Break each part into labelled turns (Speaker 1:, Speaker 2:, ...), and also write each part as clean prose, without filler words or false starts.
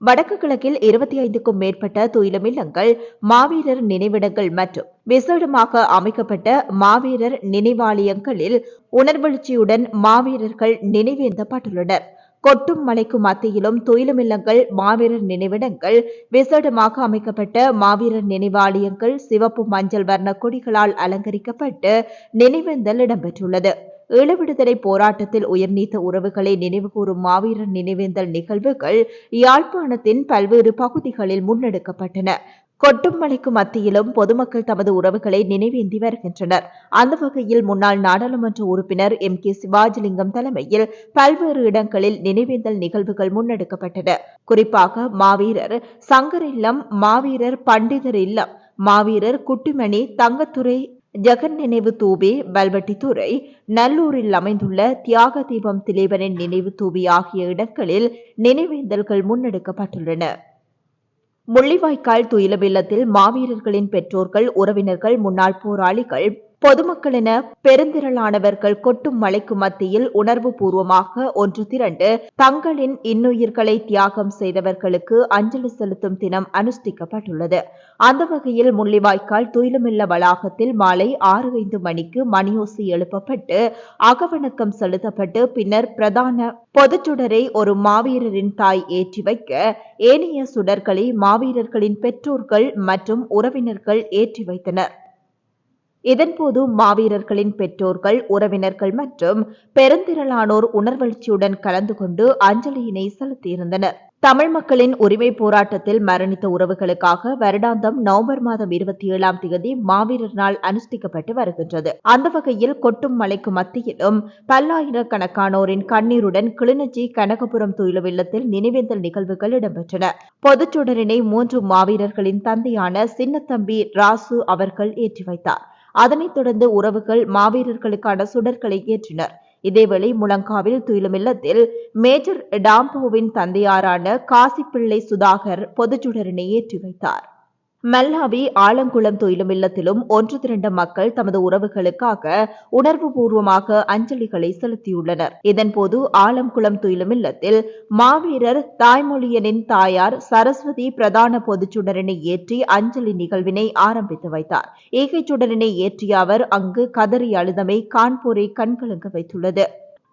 Speaker 1: வடக்கு கிழக்கில் 25க்கும் மேற்பட்ட துயிலும் இல்லங்கள், மாவீரர் நினைவிடங்கள் மற்றும் விசேடமாக அமைக்கப்பட்ட மாவீரர் நினைவாலயங்களில் உணர்வெழுச்சியுடன் மாவீரர்கள் நினைவேந்தப்பட்டுள்ளனர். கொட்டும் மலைக்கு மத்தியிலும் துயிலும் இல்லங்கள், மாவீரர் நினைவிடங்கள், விசேடமாக அமைக்கப்பட்ட மாவீரர் நினைவாலயங்கள் சிவப்பு மஞ்சள் வர்ண கொடிகளால் அலங்கரிக்கப்பட்டு நினைவேந்தல் இடம்பெற்றுள்ளது. ஈழவிடுதலை போராட்டத்தில் உயிர்நீத்த உறவுகளை நினைவுகூரும் மாவீரர் நினைவேந்தல் நிகழ்வுகள் யாழ்ப்பாணத்தின் பல்வேறு பகுதிகளில் முன்னெடுக்கப்பட்டன. கொட்டும் மலைக்கு மத்தியிலும் பொதுமக்கள் தமது உறவுகளை நினைவேந்தி வருகின்றனர். அந்த வகையில் முன்னாள் நாடாளுமன்ற உறுப்பினர் M.K. சிவாஜிலிங்கம் தலைமையில் பல்வேறு இடங்களில் நினைவேந்தல் நிகழ்வுகள் முன்னெடுக்கப்பட்டன. குறிப்பாக மாவீரர் சங்கர் இல்லம், மாவீரர் பண்டிதர் இல்லம், மாவீரர் குட்டிமணி தங்கத்துறை ஜெகன் நினைவு தூபி, வல்வெட்டித்துறை, நல்லூரில் அமைந்துள்ள தியாக தீபம் திலீபனின் நினைவு தூபி ஆகிய இடங்களில் நினைவேந்தல்கள் முன்னெடுக்கப்பட்டுள்ளன. முள்ளிவாய்க்கால் துயிலும் இல்லத்தில் மாவீரர்களின் பெற்றோர்கள், உறவினர்கள், முன்னாள் போராளிகள், பொதுமக்கள் என பெருந்திரளானவர்கள் கொட்டும் மலைக்கு மத்தியில் உணர்வு பூர்வமாக ஒன்று திரண்டு தங்களின் இன்னுயிர்களை தியாகம் செய்தவர்களுக்கு அஞ்சலி செலுத்தும் தினம் அனுஷ்டிக்கப்பட்டுள்ளது. அந்த வகையில் முள்ளிவாய்க்கால் துயிலுமில்ல வளாகத்தில் மாலை 6:05 மணிக்கு மணியோசை எழுப்பப்பட்டு அகவணக்கம் செலுத்தப்பட்டு பின்னர் பிரதான பொதுச்சுடரை ஒரு மாவீரரின் தாய் ஏற்றி வைக்க ஏனைய சுடர்களை மாவீரர்களின் பெற்றோர்கள் மற்றும் உறவினர்கள் ஏற்றி வைத்தனர். இதன்போது மாவீரர்களின் பெற்றோர்கள், உறவினர்கள் மற்றும் பெருந்திரளானோர் உணர்வெழுச்சியுடன் கலந்து கொண்டு அஞ்சலியினை செலுத்தியிருந்தனர். தமிழ் மக்களின் உரிமை போராட்டத்தில் மரணித்த உறவுகளுக்காக வருடாந்தம் நவம்பர் மாதம் 27ஆம் தேதி மாவீரர் நாள் அனுஷ்டிக்கப்பட்டு வருகின்றது. அந்த வகையில் கொட்டும் மலைக்கு மத்தியிலும் பல்லாயிரக்கணக்கானோரின் கண்ணீருடன் கிளிநொச்சி கனகபுரம் துயிலும் இல்லத்தில் நினைவேந்தல் நிகழ்வுகள் இடம்பெற்றன. பொதுச்சுடரினை 3 மாவீரர்களின் தந்தையான சின்னத்தம்பி ராசு அவர்கள் ஏற்றி வைத்தார். அதனைத் தொடர்ந்து உறவுகள் மாவீரர்களுக்கான சுடர்களை ஏற்றினர். இதேவேளை முழங்காவில் துயிலும் இல்லத்தில் மேஜர் டாம்போவின் தந்தையாரான காசிப்பிள்ளை சுதாகர் பொதுச்சுடரினை ஏற்றி வைத்தார். மல்லாவி ஆலங்குளம் துயிலும் இல்லத்திலும் ஒன்று திரண்ட மக்கள் தமது உறவுகளுக்காக உணர்வு பூர்வமாக அஞ்சலிகளை செலுத்தியுள்ளனர். இதன்போது ஆலங்குளம் துயிலும் இல்லத்தில் மாவீரர் தாய்மொழியனின் தாயார் சரஸ்வதி பிரதான பொதுச்சுடரினை ஏற்றி அஞ்சலி நிகழ்வினை ஆரம்பித்து வைத்தார். ஈகைச்சுடரினை ஏற்றிய அவர் அங்கு கதறி அழுதமை காண்போரை கண்கலங்க வைத்துள்ளது.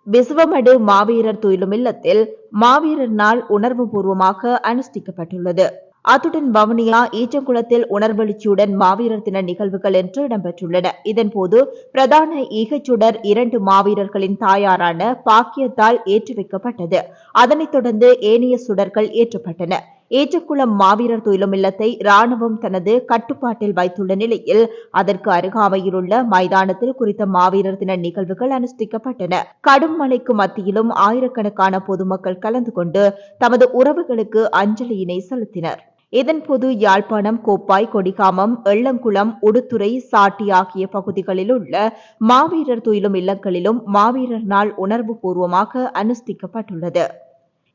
Speaker 1: விசுவமடு மாவீரர் துயிலும் இல்லத்தில் மாவீரர் நாள் உணர்வு பூர்வமாக அனுஷ்டிக்கப்பட்டுள்ளது. அத்துடன் வவுனியா ஈச்சங்குளத்தில் உணர்வெழுச்சியுடன் மாவீரர் தின நிகழ்வுகள் என்று இடம்பெற்றுள்ளன. இதன்போது பிரதான ஈகைச்சுடர் 2 மாவீரர்களின் தாயாரான பாக்கியத்தால் ஏற்றி வைக்கப்பட்டது. அதனைத் தொடர்ந்து ஏனைய சுடர்கள் ஏற்றப்பட்டன. ஈச்சக்குளம் மாவீரர் துயிலும் இல்லத்தை ராணுவம் தனது கட்டுப்பாட்டில் வைத்துள்ள நிலையில் அதற்கு அருகாமையிலுள்ள மைதானத்தில் குறித்த மாவீரர் தின நிகழ்வுகள் அனுஷ்டிக்கப்பட்டன. கடும் மழைக்கு மத்தியிலும் ஆயிரக்கணக்கான பொதுமக்கள் கலந்து கொண்டு தமது உறவுகளுக்கு அஞ்சலியினை செலுத்தினர். இதன்போது யாழ்ப்பாணம், கோப்பாய், கொடிகாமம், எள்ளங்குளம், உடுத்துறை, சாட்டி ஆகிய பகுதிகளில் உள்ள மாவீரர் துயிலும் இல்லங்களிலும் மாவீரர் நாள் உணர்வு பூர்வமாக அனுஷ்டிக்கப்பட்டுள்ளது.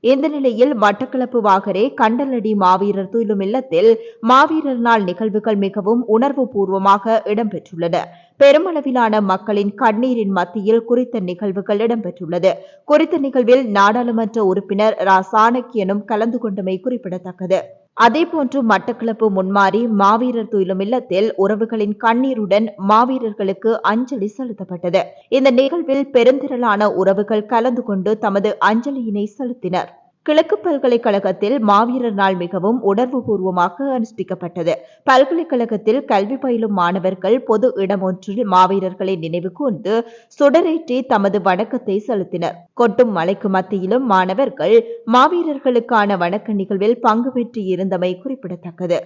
Speaker 1: இந்த நிலையில் மட்டக்களப்பு வாகரே கண்டலடி மாவீரர் துயிலும் இல்லத்தில் மாவீரர் நாள் நிகழ்வுகள் மிகவும் உணர்வு பூர்வமாக இடம்பெற்றுள்ளன. பெருமளவிலான மக்களின் கண்ணீரின் மத்தியில் குறித்த நிகழ்வுகள் இடம்பெற்றுள்ளது. குறித்த நிகழ்வில் நாடாளுமன்ற உறுப்பினர் ரா சாணக்கியனும் கலந்து கொண்டமை குறிப்பிடத்தக்கது. அதேபோன்று மட்டக்களப்பு முன்மாறி மாவீரர் துயிலும் இல்லத்தில் உறவுகளின் கண்ணீருடன் மாவீரர்களுக்கு அஞ்சலி செலுத்தப்பட்டது. இந்த நிகழ்வில் பெருந்திரளான உறவுகள் கலந்து கொண்டு தமது அஞ்சலியினை செலுத்தினர். கிழக்கு பல்கலைக்கழகத்தில் மாவீரர் நாள் மிகவும் உணர்வுபூர்வமாக அனுஷ்டிக்கப்பட்டது. பல்கலைக்கழகத்தில் கல்வி பயிலும் மாணவர்கள் பொது இடம் ஒன்றில் மாவீரர்களை நினைவு கூர்ந்து சுடரேற்றி தமது வணக்கத்தை செலுத்தினர். கொட்டும் மலைக்கு மத்தியிலும் மாணவர்கள் மாவீரர்களுக்கான வணக்க நிகழ்வில் பங்கு பெற்று இருந்தமை குறிப்பிடத்தக்கது.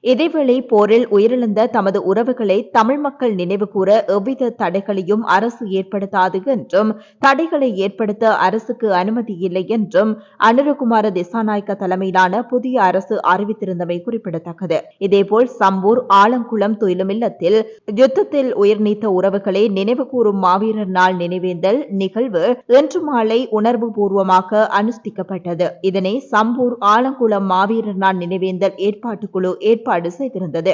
Speaker 1: இதேவேளை போரில் உயிரிழந்த தமது உறவுகளை தமிழ் மக்கள் நினைவு கூற எவ்வித தடைகளையும் அரசு ஏற்படுத்தாது என்றும் தடைகளை ஏற்படுத்த அரசுக்கு அனுமதி இல்லை என்றும் அனுரகுமார திசாநாயக்க தலைமையிலான புதிய அரசு அறிவித்திருந்தமை குறிப்பிடத்தக்கது. இதேபோல் சம்பூர் ஆலங்குளம் துயிலும் இல்லத்தில் யுத்தத்தில் உயிர்நீத்த உறவுகளை நினைவு கூறும் மாவீரர் நாள் நினைவேந்தல் நிகழ்வு இன்று மாலை உணர்வு பூர்வமாக அனுஷ்டிக்கப்பட்டது. இதனை சம்பூர் ஆலங்குளம் மாவீரர் நாள் நினைவேந்தல் ஏற்பாட்டுக்குழு ஏற்பாடு செய்திருந்தது.